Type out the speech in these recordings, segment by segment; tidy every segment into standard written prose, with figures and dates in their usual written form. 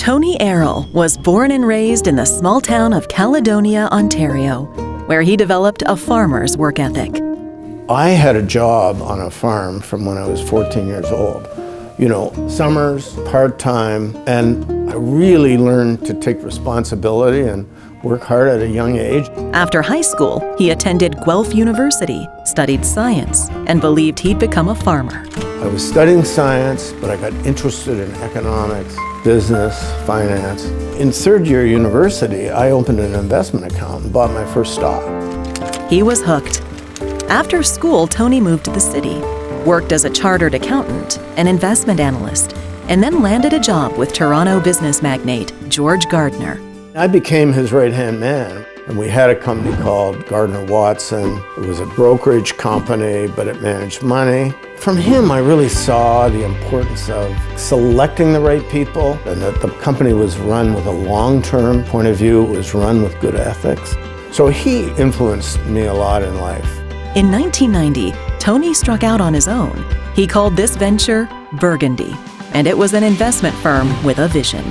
Tony Arrell was born and raised in the small town of Caledonia, Ontario, where he developed a farmer's work ethic. I had a job on a farm from when I was 14 years old. You know, summers, part-time, and I really learned to take responsibility and work hard at a young age. After high school, he attended Guelph University, studied science, and believed he'd become a farmer. I was studying science, but I got interested in economics, business, finance. In third year university, I opened an investment account and bought my first stock. He was hooked. After school, Tony moved to the city, worked as a chartered accountant, an investment analyst, and then landed a job with Toronto business magnate George Gardner. I became his right-hand man, and we had a company called Gardner Watson. It was a brokerage company, but it managed money. From him, I really saw the importance of selecting the right people, and that the company was run with a long-term point of view. It was run with good ethics. So he influenced me a lot in life. In 1990, Tony struck out on his own. He called this venture Burgundy, and it was an investment firm with a vision.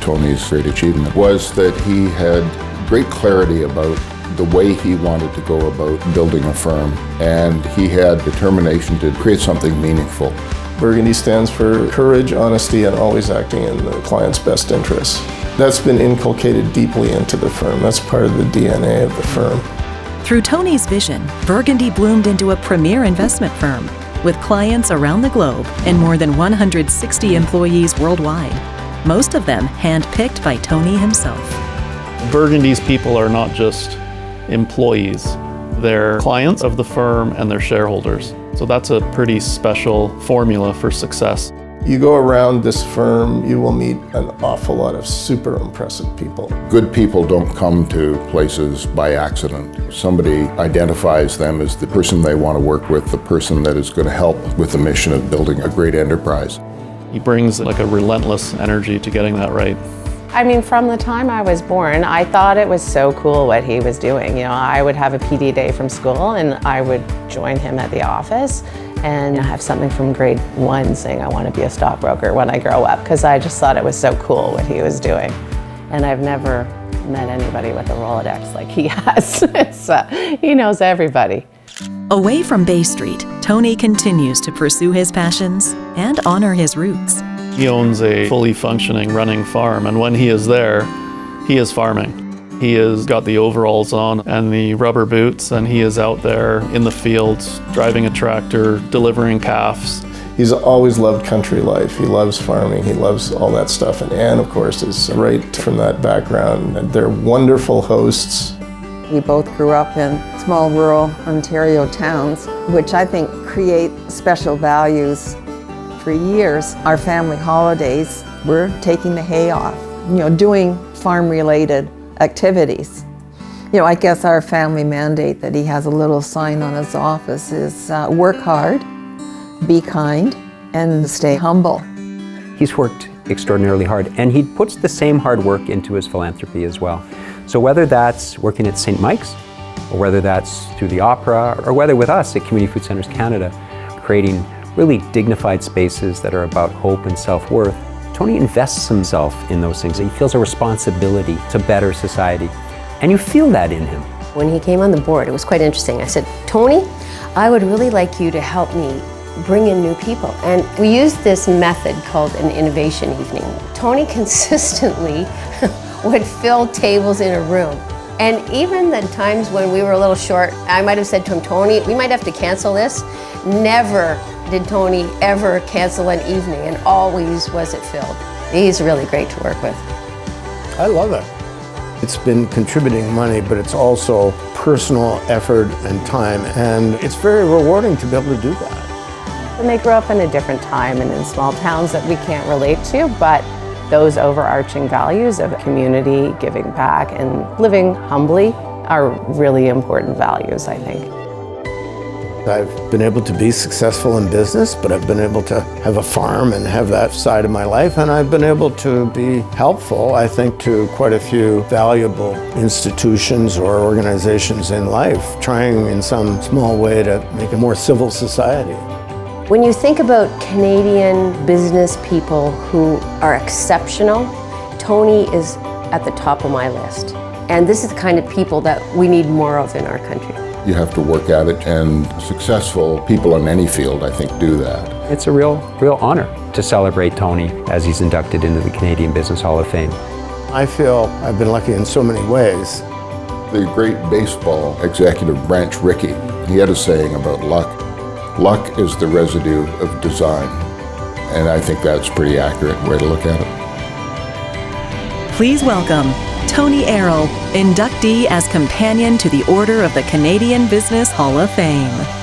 Tony's great achievement was that he had great clarity about the way he wanted to go about building a firm, and he had determination to create something meaningful. Burgundy stands for courage, honesty, and always acting in the client's best interests. That's been inculcated deeply into the firm. That's part of the DNA of the firm. Through Tony's vision, Burgundy bloomed into a premier investment firm with clients around the globe and more than 160 employees worldwide, most of them handpicked by Tony himself. Burgundy's people are not just employees. They're clients of the firm and they're shareholders. So that's a pretty special formula for success. You go around this firm, you will meet an awful lot of super impressive people. Good people don't come to places by accident. Somebody identifies them as the person they want to work with, the person that is going to help with the mission of building a great enterprise. He brings like a relentless energy to getting that right. I mean, from the time I was born, I thought it was so cool what he was doing. You know, I would have a PD day from school and I would join him at the office and have something from grade 1 saying I want to be a stockbroker when I grow up, because I just thought it was so cool what he was doing. And I've never met anybody with a Rolodex like he has. He knows everybody. Away from Bay Street, Tony continues to pursue his passions and honor his roots. He owns a fully functioning running farm, and when he is there, he is farming. He has got the overalls on and the rubber boots, and he is out there in the fields, driving a tractor, delivering calves. He's always loved country life. He loves farming. He loves all that stuff. And Anne, of course, is right from that background. And they're wonderful hosts. We both grew up in small rural Ontario towns, which I think create special values. For years, our family holidays were taking the hay off, doing farm-related activities. I guess our family mandate that he has a little sign on his office is work hard, be kind, and stay humble. He's worked extraordinarily hard, and he puts the same hard work into his philanthropy as well. So whether that's working at St. Mike's, or whether that's through the opera, or whether with us at Community Food Centres Canada, creating really dignified spaces that are about hope and self-worth, Tony invests himself in those things. He feels a responsibility to better society, and you feel that in him. When he came on the board, it was quite interesting. I said, Tony, I would really like you to help me bring in new people. And we used this method called an innovation evening. Tony consistently would fill tables in a room. And even the times when we were a little short, I might have said to him, Tony, we might have to cancel this. Never did Tony ever cancel an evening, and always was it filled. He's really great to work with. I love it. It's been contributing money, but it's also personal effort and time, and it's very rewarding to be able to do that. And they grew up in a different time and in small towns that we can't relate to, but those overarching values of community, giving back, and living humbly are really important values, I think. I've been able to be successful in business, but I've been able to have a farm and have that side of my life, and I've been able to be helpful, I think, to quite a few valuable institutions or organizations in life, trying in some small way to make a more civil society. When you think about Canadian business people who are exceptional Tony is at the top of my list. And this is the kind of people that we need more of in our country. You have to work at it, and successful people in any field, I think, do that. It's a real honor to celebrate Tony as he's inducted into the Canadian Business Hall of Fame. I feel I've been lucky in so many ways. The great baseball executive Branch Rickey, he had a saying about luck. Luck is the residue of design. And I think that's a pretty accurate way to look at it. Please welcome Tony Arrell, inductee as companion to the Order of the Canadian Business Hall of Fame.